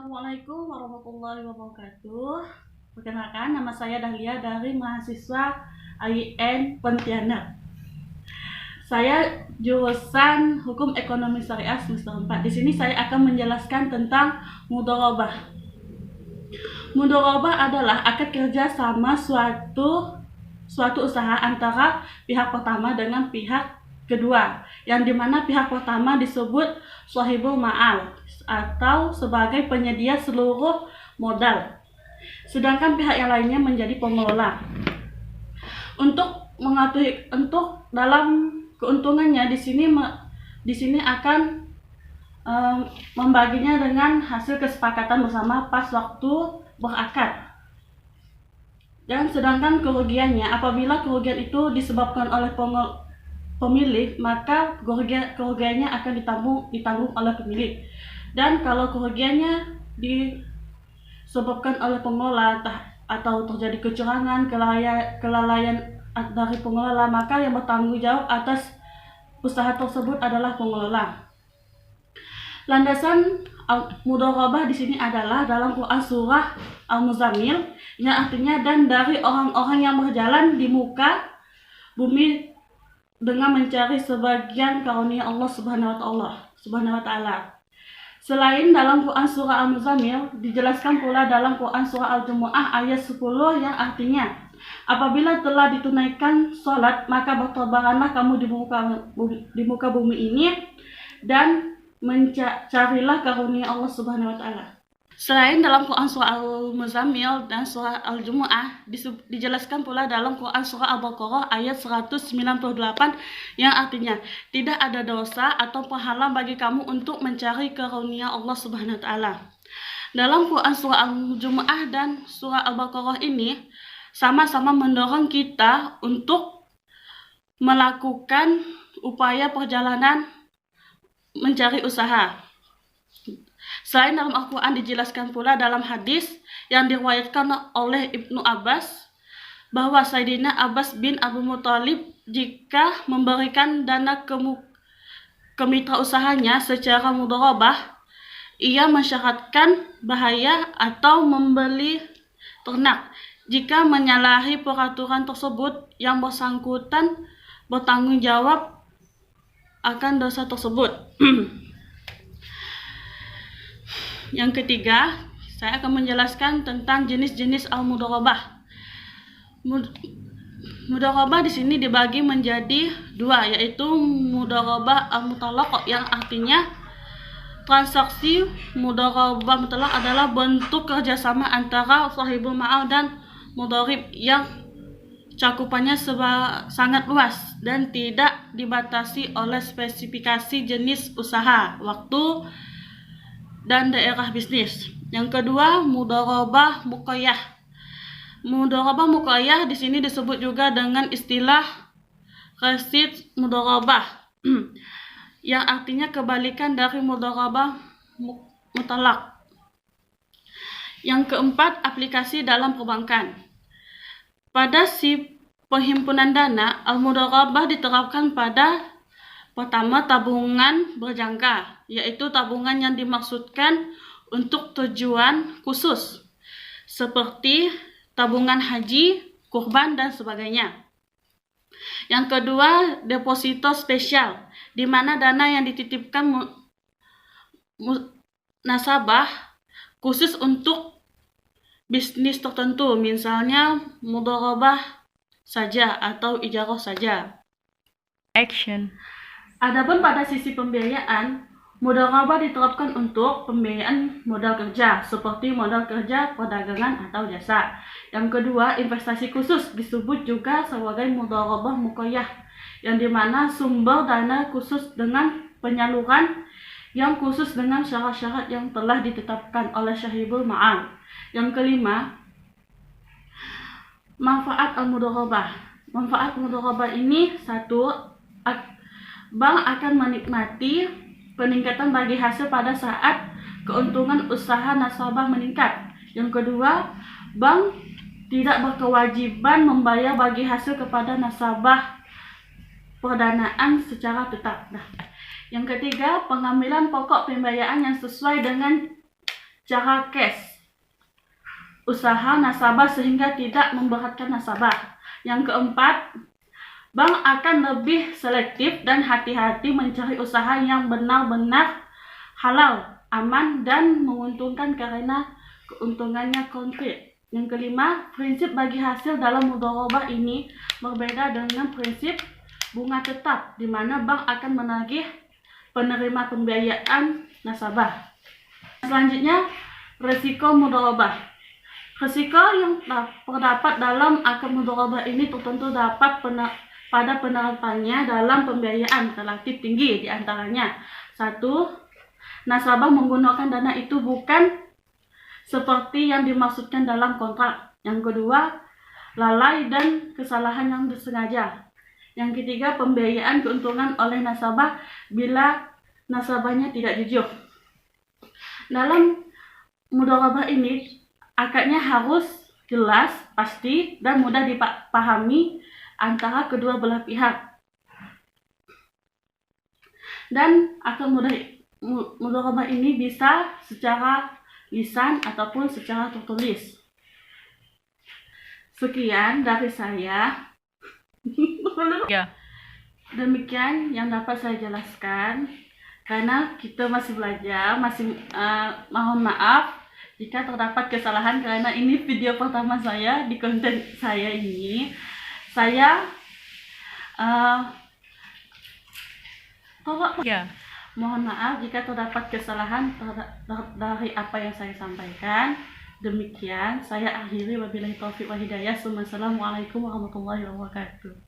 Assalamualaikum warahmatullahi wabarakatuh. Perkenalkan, nama saya Dahlia dari mahasiswa AIN Pontianak. Saya jurusan Hukum Ekonomi Syariah semester 4. Di sini saya akan menjelaskan tentang mudharabah. Mudharabah adalah akad kerja sama suatu usaha antara pihak pertama dengan pihak kedua, yang dimana pihak pertama disebut shahibul ma'al atau sebagai penyedia seluruh modal, sedangkan pihak yang lainnya menjadi pengelola. Untuk dalam keuntungannya di sini akan membaginya dengan hasil kesepakatan bersama pas waktu berakad. Dan sedangkan kerugiannya, apabila kerugian itu disebabkan oleh pemilik, maka kerugiannya akan ditanggung oleh pemilik. Dan kalau kerugiannya disebabkan oleh pengelola atau terjadi kecurangan, kelalaian dari pengelola, maka yang bertanggung jawab atas usaha tersebut adalah pengelola. Landasan mudharabah di sini adalah dalam Quran surah Al-Muzammil, yang artinya dan dari orang-orang yang berjalan di muka bumi dengan mencari sebagian karunia Allah Subhanahu wa taala. Selain dalam Quran surah Al-Muzammil, dijelaskan pula dalam Quran surah Al-Jumu'ah ayat 10 yang artinya, apabila telah ditunaikan sholat, maka bertobatlah kamu di muka bumi ini dan mencarilah karunia Allah Subhanahu wa taala. Selain dalam Quran surah Al-Muzammil dan surah Al-Jumu'ah, dijelaskan pula dalam Quran surah Al-Baqarah ayat 198 yang artinya, tidak ada dosa atau penghalang bagi kamu untuk mencari karunia Allah Subhanahu wa taala. Dalam Quran surah Al-Jumu'ah dan surah Al-Baqarah ini sama-sama mendorong kita untuk melakukan upaya perjalanan mencari usaha. Selain dalam Al-Quran dijelaskan pula dalam hadis yang diriwayatkan oleh Ibnu Abbas bahwa Sayyidina Abbas bin Abu Muthalib jika memberikan dana ke mitra usahanya secara mudharabah, ia mensyaratkan bahaya atau membeli ternak. Jika menyalahi peraturan tersebut, yang bersangkutan bertanggung jawab akan dosa tersebut. Yang ketiga, saya akan menjelaskan tentang jenis-jenis al-mudharabah. Mudharabah di sini dibagi menjadi dua, yaitu mudharabah al-mutlaq yang artinya transaksi mudharabah mutlaq adalah bentuk kerjasama antara shahibul ma'al dan mudharib yang cakupannya sangat luas dan tidak dibatasi oleh spesifikasi jenis usaha, waktu, dan daerah bisnis. Yang kedua, mudharabah muqayyah. Mudharabah muqayyah di sini disebut juga dengan istilah qasid mudharabah yang artinya kebalikan dari mudharabah mutlaq. Yang keempat, aplikasi dalam perbankan. Pada si penghimpunan dana, al-mudharabah diterapkan pada pertama, tabungan berjangka, yaitu tabungan yang dimaksudkan untuk tujuan khusus, seperti tabungan haji, kurban, dan sebagainya. Yang kedua, deposito spesial, di mana dana yang dititipkan nasabah khusus untuk bisnis tertentu, misalnya mudharabah saja atau ijarah saja. Action. Adapun pada sisi pembiayaan, mudharabah diterapkan untuk pembiayaan modal kerja, seperti modal kerja, perdagangan, atau jasa. Yang kedua, investasi khusus disebut juga sebagai mudharabah muqayyah, yang dimana sumber dana khusus dengan penyaluran yang khusus dengan syarat-syarat yang telah ditetapkan oleh syahibul ma'al. Yang kelima, manfaat al-mudharabah. Manfaat mudharabah ini satu, bank akan menikmati peningkatan bagi hasil pada saat keuntungan usaha nasabah meningkat. Yang kedua, bank tidak berkewajiban membayar bagi hasil kepada nasabah perdanaan secara tetap. Yang ketiga, pengambilan pokok pembiayaan yang sesuai dengan cara cash usaha nasabah sehingga tidak memberatkan nasabah. Yang keempat, bank akan lebih selektif dan hati-hati mencari usaha yang benar-benar halal, aman, dan menguntungkan karena keuntungannya konkret. Yang kelima, prinsip bagi hasil dalam mudharabah ini berbeda dengan prinsip bunga tetap, di mana bank akan menagih penerima pembiayaan nasabah. Selanjutnya, resiko mudharabah. Risiko yang terdapat dalam akad mudharabah ini tertentu dapat pada penerapannya dalam pembiayaan relatif tinggi, di antaranya 1. Nasabah menggunakan dana itu bukan seperti yang dimaksudkan dalam kontrak. Yang kedua, lalai dan kesalahan yang disengaja. Yang ketiga, pembiayaan keuntungan oleh nasabah bila nasabahnya tidak jujur. Dalam mudharabah ini, akadnya harus jelas, pasti, dan mudah dipahami antara kedua belah pihak. Dan akad mudharabah ini bisa secara lisan ataupun secara tertulis. Sekian dari saya. Ya. Demikian yang dapat saya jelaskan. Karena kita masih belajar, mohon maaf jika terdapat kesalahan karena ini video pertama saya di konten saya ini. Saya mohon maaf jika terdapat kesalahan dari apa yang saya sampaikan. Demikian saya akhiri, wabillahi taufiq wal hidayah. Wassalamualaikum warahmatullahi wabarakatuh.